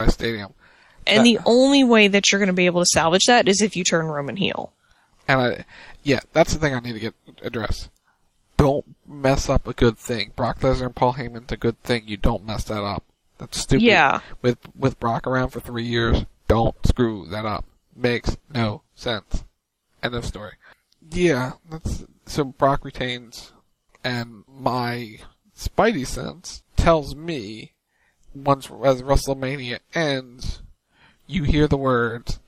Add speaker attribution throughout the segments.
Speaker 1: Stadium.
Speaker 2: And the only way that you're going to be able to salvage that is if you turn Roman heel.
Speaker 1: And that's the thing I need to get addressed. Don't mess up a good thing. Brock Lesnar and Paul Heyman's a good thing. You don't mess that up. That's stupid.
Speaker 2: Yeah.
Speaker 1: With Brock around for 3 years, don't screw that up. Makes no sense. End of story. Yeah, so Brock retains, and my Spidey sense tells me, as WrestleMania ends, you hear the words,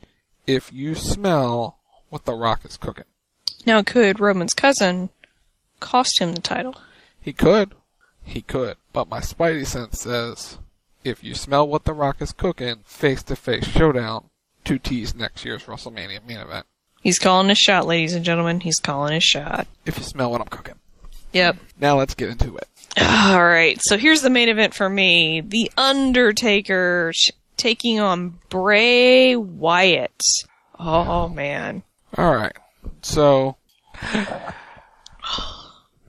Speaker 1: if you smell what The Rock is cooking.
Speaker 2: Now, could Roman's cousin cost him the title?
Speaker 1: He could. But my Spidey sense says, if you smell what The Rock is cooking, face-to-face showdown to tease next year's WrestleMania main event.
Speaker 2: He's calling his shot, ladies and gentlemen. He's calling his shot.
Speaker 1: If you smell what I'm cooking.
Speaker 2: Yep.
Speaker 1: Now let's get into it.
Speaker 2: Alright, so here's the main event for me. The Undertaker taking on Bray Wyatt. Oh, man.
Speaker 1: Alright, so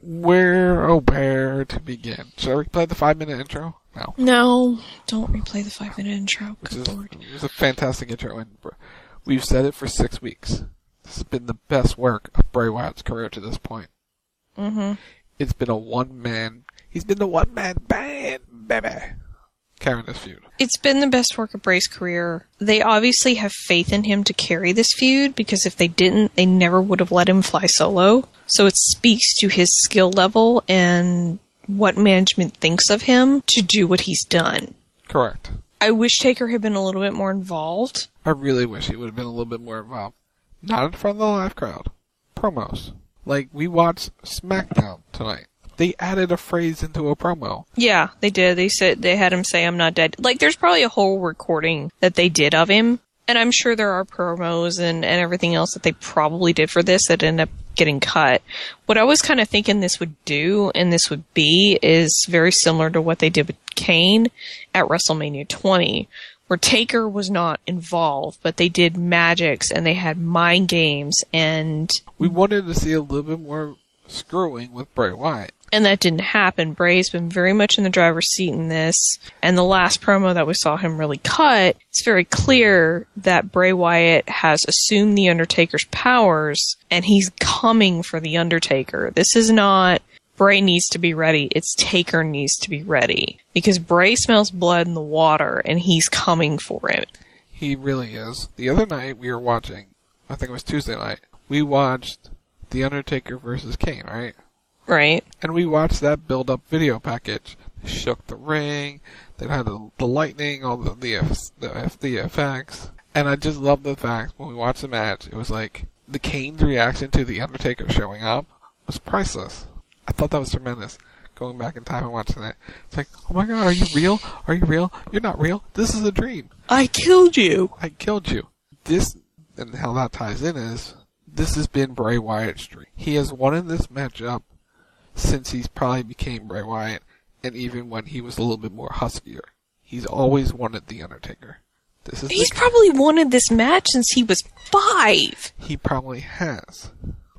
Speaker 1: where to begin? Should I replay the 5-minute intro?
Speaker 2: No, don't replay the 5-minute intro.
Speaker 1: It was a fantastic intro, and we've said it for 6 weeks. This has been the best work of Bray Wyatt's career to this point.
Speaker 2: Mm-hmm.
Speaker 1: It's been he's been the one-man band, baby, carrying this feud.
Speaker 2: It's been the best work of Bray's career. They obviously have faith in him to carry this feud, because if they didn't, they never would have let him fly solo. So it speaks to his skill level and what management thinks of him to do what he's done.
Speaker 1: Correct.
Speaker 2: I wish Taker had been a little bit more involved.
Speaker 1: I really wish he would have been a little bit more involved. Not in front of the live crowd. Promos. Like, we watched SmackDown tonight. They added a phrase into a promo.
Speaker 2: Yeah, they did. They had him say, "I'm not dead." Like, there's probably a whole recording that they did of him. And I'm sure there are promos and everything else that they probably did for this that ended up getting cut. What I was kind of thinking this would do, and this would be, is very similar to what they did with Kane at WrestleMania 20, where Taker was not involved, but they did magics and they had mind games, and
Speaker 1: we wanted to see a little bit more screwing with Bray Wyatt.
Speaker 2: And that didn't happen. Bray's been very much in the driver's seat in this. And the last promo that we saw him really cut, it's very clear that Bray Wyatt has assumed the Undertaker's powers, and he's coming for the Undertaker. This is not Bray needs to be ready. It's Taker needs to be ready. Because Bray smells blood in the water, and he's coming for it.
Speaker 1: He really is. The other night we were watching, I think it was Tuesday night, we watched The Undertaker versus Kane, right?
Speaker 2: Right.
Speaker 1: And we watched that build-up video package. They shook the ring, they had the lightning, all the effects. And I just love the fact, when we watched the match, it was like, the Kane's reaction to the Undertaker showing up was priceless. I thought that was tremendous. Going back in time and watching that. It's like, oh my god, are you real? Are you real? You're not real. This is a dream.
Speaker 2: I killed you.
Speaker 1: I killed you. This, and how that ties in is, this has been Bray Wyatt's dream. He has wanted this matchup since he's probably became Bray Wyatt, and even when he was a little bit more huskier. He's always wanted The Undertaker.
Speaker 2: He's probably wanted this match since he was 5.
Speaker 1: He probably has.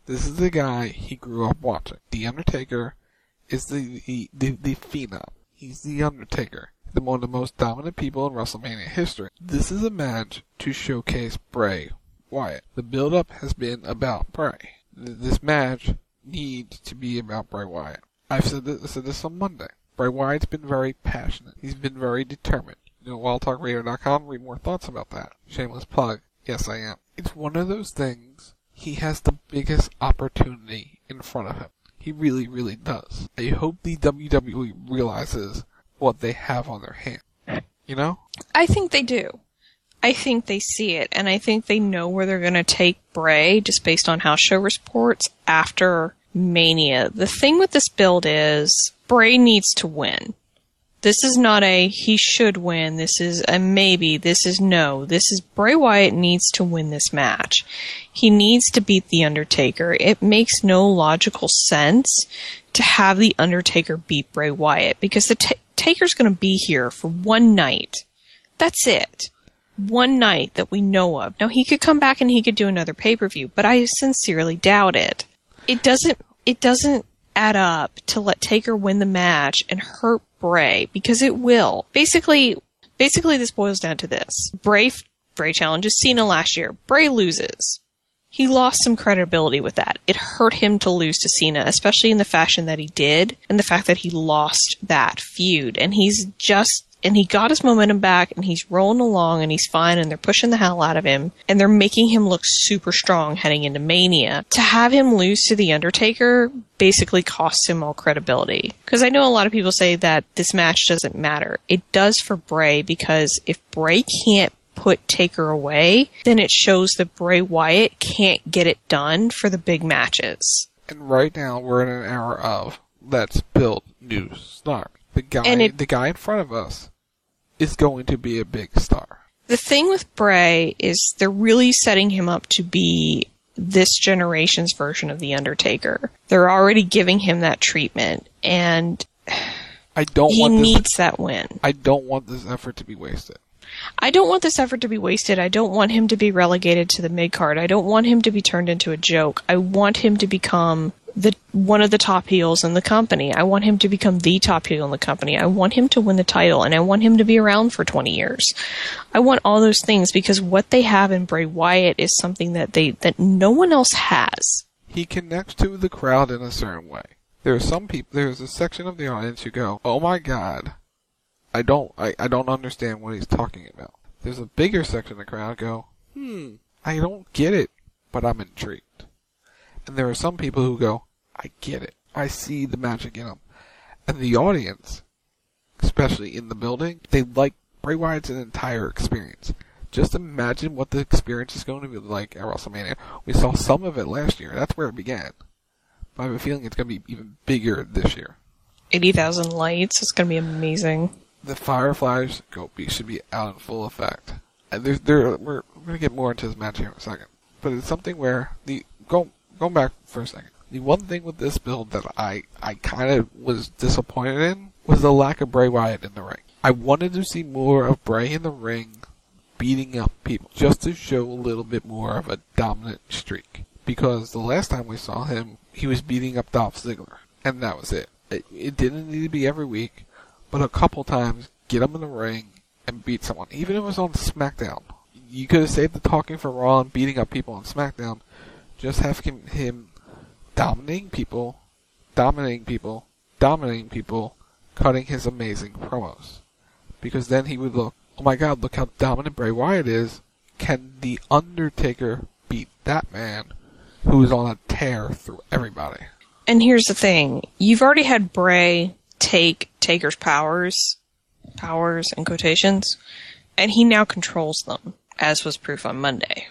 Speaker 1: This is the guy he grew up watching. The Undertaker is the phenom. He's The Undertaker. One of the most dominant people in WrestleMania history. This is a match to showcase Bray Wyatt. The build-up has been about Bray. This match needs to be about Bray Wyatt. I said this on Monday. Bray Wyatt's been very passionate. He's been very determined. You know, WildTalkRadio.com, read more thoughts about that. Shameless plug. Yes, I am. It's one of those things. He has the biggest opportunity in front of him. He really, really does. I hope the WWE realizes what they have on their hand. You know?
Speaker 2: I think they do. I think they see it, and I think they know where they're going to take Bray, just based on house show reports, after Mania. The thing with this build is, Bray needs to win. This is not a, he should win, this is a maybe, this is no. This is, Bray Wyatt needs to win this match. He needs to beat The Undertaker. It makes no logical sense to have The Undertaker beat Bray Wyatt, because the Taker's going to be here for one night. That's it. One night that we know of. Now, he could come back and he could do another pay-per-view, but I sincerely doubt it. It doesn't add up to let Taker win the match and hurt Bray, because it will. Basically, Basically, this boils down to this. Bray challenges Cena last year. Bray loses. He lost some credibility with that. It hurt him to lose to Cena, especially in the fashion that he did, and the fact that he lost that feud. And he got his momentum back, and he's rolling along, and he's fine, and they're pushing the hell out of him, and they're making him look super strong heading into Mania. To have him lose to The Undertaker basically costs him all credibility. Because I know a lot of people say that this match doesn't matter. It does for Bray, because if Bray can't put Taker away, then it shows that Bray Wyatt can't get it done for the big matches.
Speaker 1: And right now, we're in an era of, let's build new stars. The guy in front of us is going to be a big star.
Speaker 2: The thing with Bray is they're really setting him up to be this generation's version of The Undertaker. They're already giving him that treatment, and he needs that win.
Speaker 1: I don't want this effort to be wasted.
Speaker 2: I don't want this effort to be wasted. I don't want him to be relegated to the mid-card. I don't want him to be turned into a joke. I want him to become one of the top heels in the company. I want him to become the top heel in the company. I want him to win the title, and I want him to be around for 20 years. I want all those things, because what they have in Bray Wyatt is something that no one else has.
Speaker 1: He connects to the crowd in a certain way. There's a section of the audience who go, "Oh my God, I don't understand what he's talking about." There's a bigger section of the crowd go, I don't get it, but I'm intrigued. And there are some people who go, I get it. I see the magic in him. And the audience, especially in the building, they like Bray Wyatt's an entire experience. Just imagine what the experience is going to be like at WrestleMania. We saw some of it last year. That's where it began. But I have a feeling it's going to be even bigger this year.
Speaker 2: 80,000 lights. It's going to be amazing.
Speaker 1: The Fireflies should be out in full effect. And we're going to get more into this match here in a second. But it's something where, going back for a second, the one thing with this build that I kind of was disappointed in was the lack of Bray Wyatt in the ring. I wanted to see more of Bray in the ring beating up people, just to show a little bit more of a dominant streak. Because the last time we saw him, he was beating up Dolph Ziggler, and that was it. It didn't need to be every week, but a couple times, get him in the ring and beat someone. Even if it was on SmackDown. You could have saved the talking for Raw and beating up people on SmackDown. Just have him dominating people, cutting his amazing promos. Because then he would look, oh my God, look how dominant Bray Wyatt is. Can The Undertaker beat that man who is on a tear through everybody?
Speaker 2: And here's the thing. You've already had Bray take Taker's powers in quotations, and he now controls them, as was proof on Monday.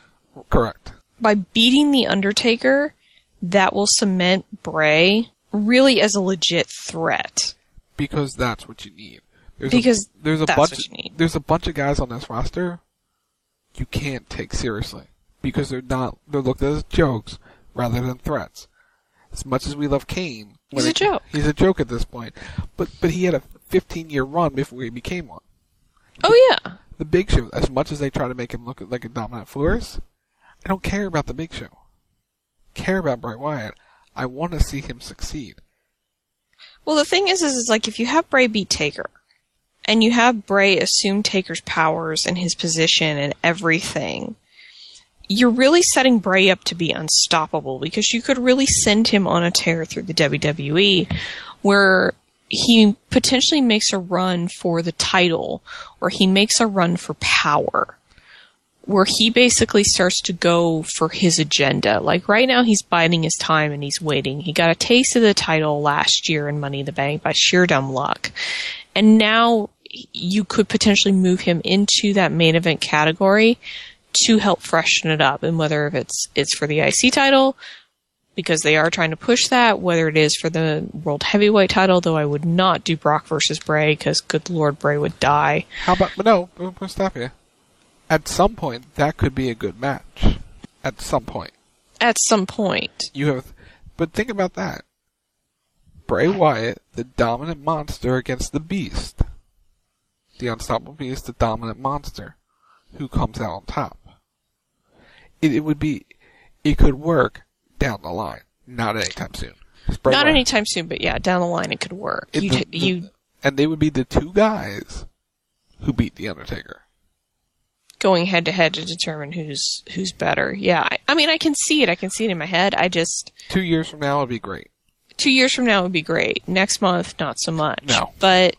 Speaker 1: Correct.
Speaker 2: By beating The Undertaker, that will cement Bray really as a legit threat.
Speaker 1: Because that's what you need.
Speaker 2: There's
Speaker 1: a bunch of guys on this roster you can't take seriously. Because they're looked at as jokes rather than threats. As much as we love Kane,
Speaker 2: he's a joke.
Speaker 1: He's a joke at this point. But he had a 15-year run before he became one.
Speaker 2: Oh yeah.
Speaker 1: The Big Show, as much as they try to make him look like a dominant force, I don't care about the Big Show. I care about Bray Wyatt. I want to see him succeed.
Speaker 2: Well, the thing is like if you have Bray beat Taker, and you have Bray assume Taker's powers and his position and everything, you're really setting Bray up to be unstoppable, because you could really send him on a tear through the WWE where he potentially makes a run for the title, or he makes a run for power, where he basically starts to go for his agenda. Like right now he's biding his time and he's waiting. He got a taste of the title last year in Money in the Bank by sheer dumb luck. And now you could potentially move him into that main event category to help freshen it up. And whether it's for the IC title, because they are trying to push that, whether it is for the World Heavyweight title, though I would not do Brock versus Bray, because good Lord, Bray would die.
Speaker 1: But no, we'll stop you. At some point, that could be a good match. At some point. But think about that. Bray Wyatt, the dominant monster against the Beast. The Unstoppable Beast, the dominant monster, who comes out on top. It could work down the line. Not anytime soon.
Speaker 2: Not anytime soon, but yeah, down the line it could work.
Speaker 1: And they would be the two guys who beat The Undertaker.
Speaker 2: Going head to head to determine who's better. Yeah, I mean, I can see it. I can see it in my head.
Speaker 1: 2 years from now would be great.
Speaker 2: 2 years from now would be great. Next month, not so much.
Speaker 1: No.
Speaker 2: But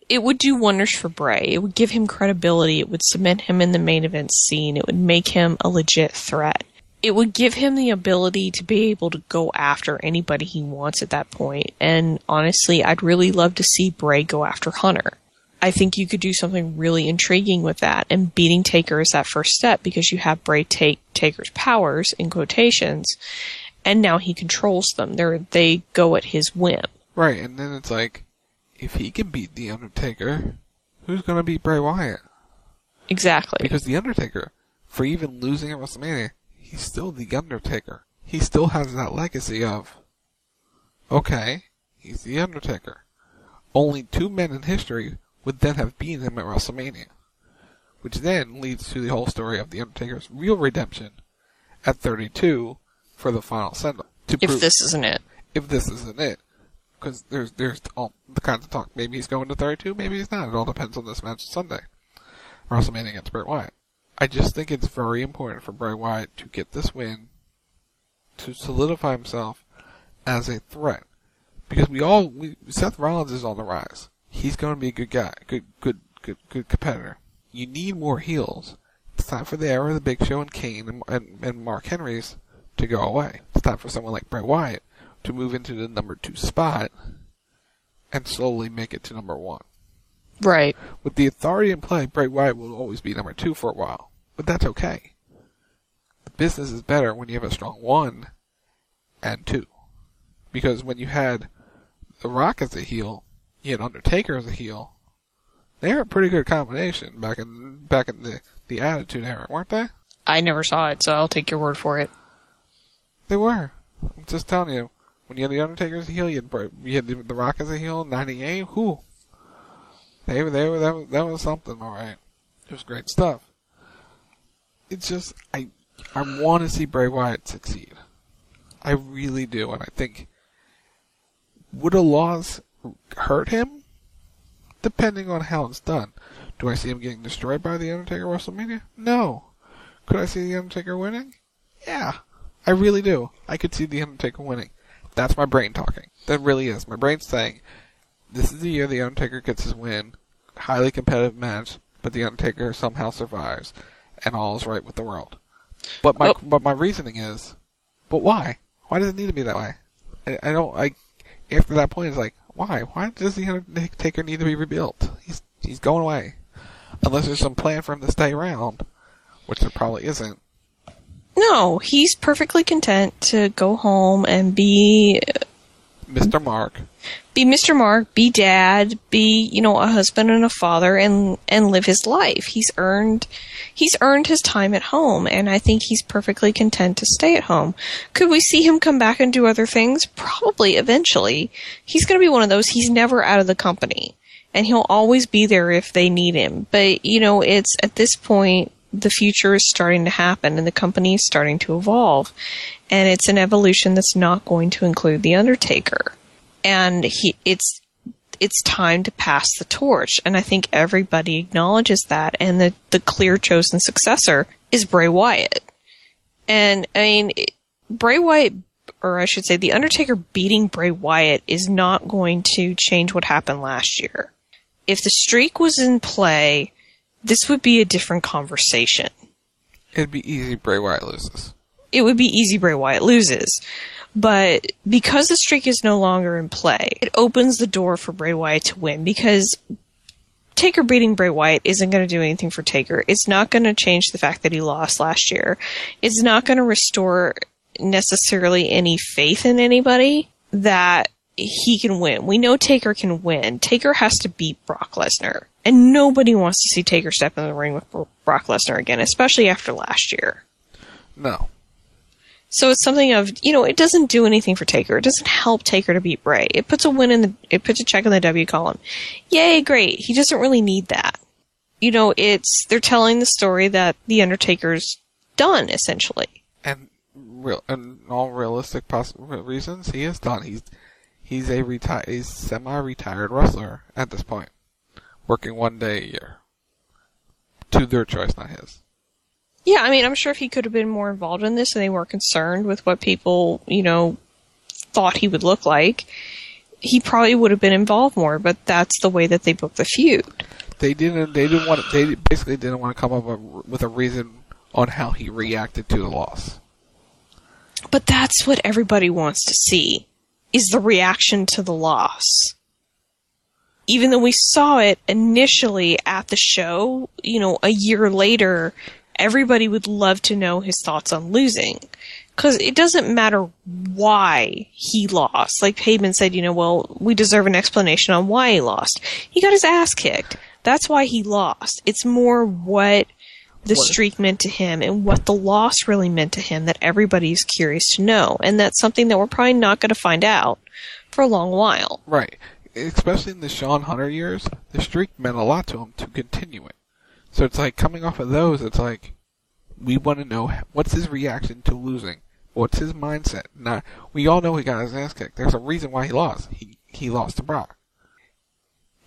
Speaker 2: it would do wonders for Bray. It would give him credibility. It would cement him in the main event scene. It would make him a legit threat. It would give him the ability to be able to go after anybody he wants at that point. And honestly, I'd really love to see Bray go after Hunter. I think you could do something really intriguing with that, and beating Taker is that first step because you have Bray take Taker's powers, in quotations, and now he controls them. They go at his whim.
Speaker 1: Right, and then it's like, if he can beat The Undertaker, who's going to beat Bray Wyatt?
Speaker 2: Exactly.
Speaker 1: Because The Undertaker, for even losing at WrestleMania, he's still The Undertaker. He still has that legacy of, okay, he's The Undertaker. Only 2 men in history would then have beaten him at WrestleMania. Which then leads to the whole story of The Undertaker's real redemption at 32 for the final send-off.
Speaker 2: If this isn't it.
Speaker 1: If this isn't it. Because there's all the kinds of talk. Maybe he's going to 32, maybe he's not. It all depends on this match Sunday. WrestleMania against Bray Wyatt. I just think it's very important for Bray Wyatt to get this win, to solidify himself as a threat. Because Seth Rollins is on the rise. He's going to be a good guy, good competitor. You need more heels. It's time for the era of the Big Show and Kane and Mark Henry's to go away. It's time for someone like Bray Wyatt to move into the number 2 spot and slowly make it to number 1.
Speaker 2: Right.
Speaker 1: With the authority in play, Bray Wyatt will always be number 2 for a while. But that's okay. The business is better when you have a strong 1 and 2. Because when you had The Rock as a heel, you had Undertaker as a heel, they were a pretty good combination back in the Attitude Era, weren't they?
Speaker 2: I never saw it, so I'll take your word for it.
Speaker 1: They were. I'm just telling you. When you had The Undertaker as a heel, you had The Rock as a heel in 98. Whew. That was something, alright. It was great stuff. It's just, I want to see Bray Wyatt succeed. I really do, and I think, would a loss hurt him? Depending on how it's done. Do I see him getting destroyed by The Undertaker at WrestleMania? No. Could I see The Undertaker winning? Yeah. I really do. I could see The Undertaker winning. That's my brain talking. That really is. My brain's saying, this is the year The Undertaker gets his win. Highly competitive match, but The Undertaker somehow survives, and all is right with the world. But my reasoning is, but why? Why does it need to be that way? After that point, it's like, why? Why does The Undertaker need to be rebuilt? He's going away. Unless there's some plan for him to stay around, which there probably isn't.
Speaker 2: No, he's perfectly content to go home and be
Speaker 1: Mr. Mark.
Speaker 2: Be Mr. Mark, be dad, be, a husband and a father, and live his life. He's earned his time at home, and I think he's perfectly content to stay at home. Could we see him come back and do other things? Probably, eventually. He's going to be one of those, he's never out of the company, and he'll always be there if they need him. But, it's, at this point, the future is starting to happen, and the company is starting to evolve, and it's an evolution that's not going to include The Undertaker. And it's time to pass the torch, and I think everybody acknowledges that, and the clear chosen successor is Bray Wyatt. And, Bray Wyatt, or I should say, The Undertaker beating Bray Wyatt is not going to change what happened last year. If the streak was in play, this would be a different conversation.
Speaker 1: It'd be easy Bray Wyatt loses.
Speaker 2: It would be easy Bray Wyatt loses. But because the streak is no longer in play, it opens the door for Bray Wyatt to win, because Taker beating Bray Wyatt isn't going to do anything for Taker. It's not going to change the fact that he lost last year. It's not going to restore necessarily any faith in anybody that he can win. We know Taker can win. Taker has to beat Brock Lesnar. And nobody wants to see Taker step in the ring with Brock Lesnar again, especially after last year.
Speaker 1: No.
Speaker 2: So it's something of, it doesn't do anything for Taker. It doesn't help Taker to beat Bray. It puts it puts a check in the W column. Yay, great. He doesn't really need that. They're telling the story that The Undertaker's done, essentially.
Speaker 1: And all realistic reasons, he is done. He's a semi-retired wrestler at this point, working 1 day a year. to their choice, not his.
Speaker 2: Yeah, I mean, I'm sure if he could have been more involved in this and they weren't concerned with what people, thought he would look like, he probably would have been involved more, but that's the way that they booked the feud.
Speaker 1: They basically didn't want to come up with a reason on how he reacted to the loss.
Speaker 2: But that's what everybody wants to see, is the reaction to the loss. Even though we saw it initially at the show, a year later, everybody would love to know his thoughts on losing. Because it doesn't matter why he lost. Like Heyman said, we deserve an explanation on why he lost. He got his ass kicked. That's why he lost. It's more what the streak meant to him and what the loss really meant to him that everybody's curious to know. And that's something that we're probably not going to find out for a long while.
Speaker 1: Right. Especially in the Shawn Hunter years, the streak meant a lot to him to continue it. So it's like, coming off of those, it's like, we want to know what's his reaction to losing. What's his mindset? We all know he got his ass kicked. There's a reason why he lost. He lost to Brock.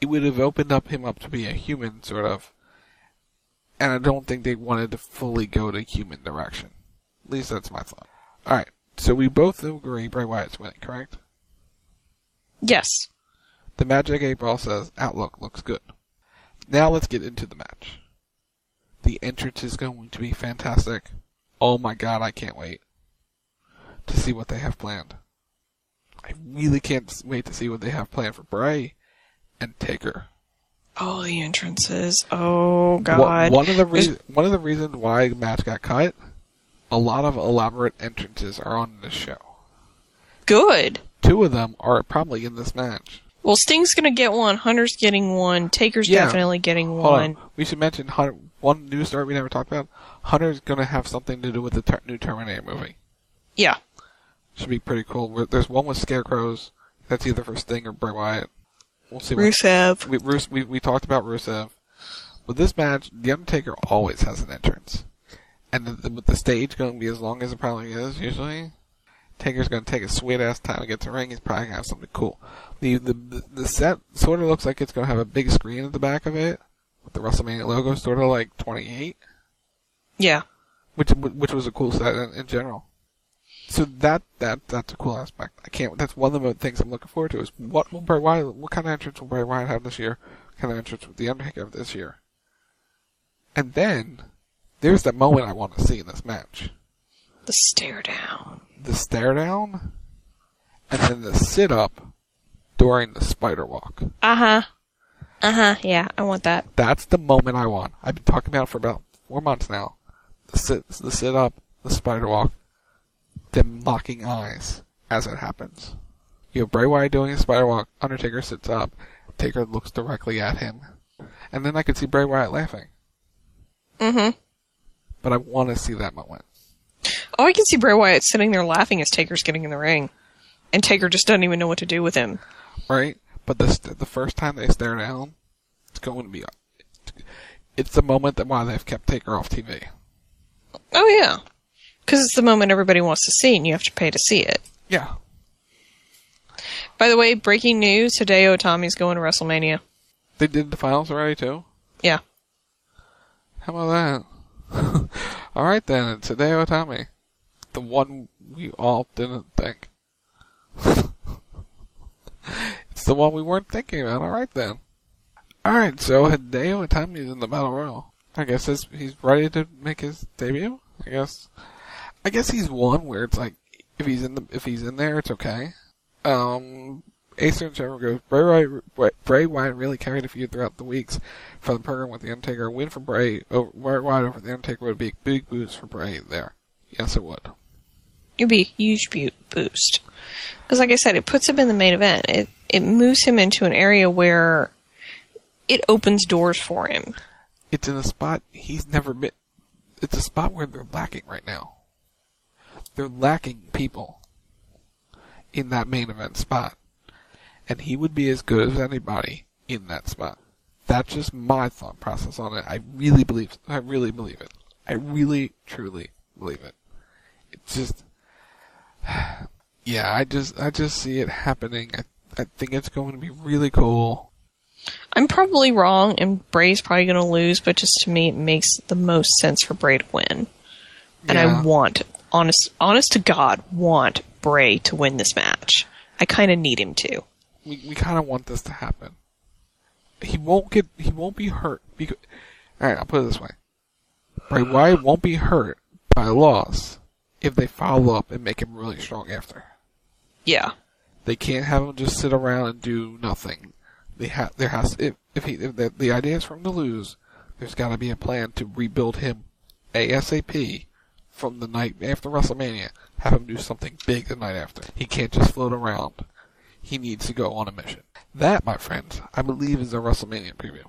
Speaker 1: It would have opened him up to be a human, sort of. And I don't think they wanted to fully go the human direction. At least that's my thought. Alright, so we both agree Bray Wyatt's winning, correct?
Speaker 2: Yes.
Speaker 1: The Magic 8 Ball says, Outlook looks good. Now let's get into the match. The entrance is going to be fantastic. Oh my god, I can't wait to see what they have planned. I really can't wait to see what they have planned for Bray and Taker.
Speaker 2: Oh, the entrances. Oh god.
Speaker 1: One of the reasons why the match got cut, a lot of elaborate entrances are on this show.
Speaker 2: Good.
Speaker 1: 2 of them are probably in this match.
Speaker 2: Well, Sting's gonna get one, Hunter's getting one, Taker's definitely getting one.
Speaker 1: We should mention Hunter. One news story we never talked about. Hunter's gonna have something to do with the new Terminator movie.
Speaker 2: Yeah.
Speaker 1: Should be pretty cool. There's one with scarecrows. That's either for Sting or Bray Wyatt. We'll see.
Speaker 2: Rusev.
Speaker 1: We talked about Rusev. With this match, The Undertaker always has an entrance. And with the stage going to be as long as it probably is, usually, Taker's going to take a sweet-ass time to get to the ring. He's probably going to have something cool. The set sort of looks like it's going to have a big screen at the back of it, with the WrestleMania logo, sort of like 28.
Speaker 2: Yeah.
Speaker 1: Which was a cool set in general. So that's a cool aspect. That's one of the things I'm looking forward to is what kind of entrance will Bray Wyatt have this year? What kind of entrance will The Undertaker have this year? And then, there's that moment I want to see in this match.
Speaker 2: The stare down.
Speaker 1: The stare down, and then the sit up during the spider walk.
Speaker 2: Yeah, I want that.
Speaker 1: That's the moment I want. I've been talking about it for about 4 months now. The sit up, the spider walk, them locking eyes as it happens. You have Bray Wyatt doing a spider walk, Undertaker sits up, Taker looks directly at him, and then I could see Bray Wyatt laughing. Mm-hmm. But I want to see that moment.
Speaker 2: Oh, I can see Bray Wyatt sitting there laughing as Taker's getting in the ring. And Taker just doesn't even know what to do with him.
Speaker 1: Right? But the first time they stare down, it's going to be... It's the moment that why they've kept Taker off TV.
Speaker 2: Oh, yeah. Because it's the moment everybody wants to see, and you have to pay to see it.
Speaker 1: Yeah.
Speaker 2: By the way, breaking news, Hideo Itami's going to WrestleMania.
Speaker 1: They did the finals already, too?
Speaker 2: Yeah.
Speaker 1: How about that? Alright then, it's Hideo Itami. The one we all didn't think. It's the one we weren't thinking about. Alright then. Alright, so Hideo Itami's in the Battle Royal. I guess he's ready to make his debut? I guess he's one where it's like, if he's in there, it's okay. Acer and Trevor goes, Bray Wyatt really carried a feud throughout the weeks for the program with The Undertaker. A win for Bray Wyatt over The Undertaker would be a big boost for Bray there. Yes, it would.
Speaker 2: It would be a huge boost. Because like I said, it puts him in the main event. It moves him into an area where it opens doors for him.
Speaker 1: It's in a spot he's never been. It's a spot where they're lacking right now. They're lacking people in that main event spot. And he would be as good as anybody in that spot. That's just my thought process on it. I really believe it. I really, truly believe it. It's just, yeah, I just see it happening. I think it's going to be really cool.
Speaker 2: I'm probably wrong, and Bray's probably going to lose, but just to me, it makes the most sense for Bray to win. And I want, honest to God, want Bray to win this match. I kind of need him to.
Speaker 1: We kind of want this to happen. He won't be hurt. Alright, I'll put it this way. Bray Wyatt won't be hurt by a loss if they follow up and make him really strong after.
Speaker 2: Yeah.
Speaker 1: They can't have him just sit around and do nothing. The idea is for him to lose, there's got to be a plan to rebuild him ASAP from the night after WrestleMania. Have him do something big the night after. He can't just float around. He needs to go on a mission. That, my friends, I believe is a WrestleMania preview.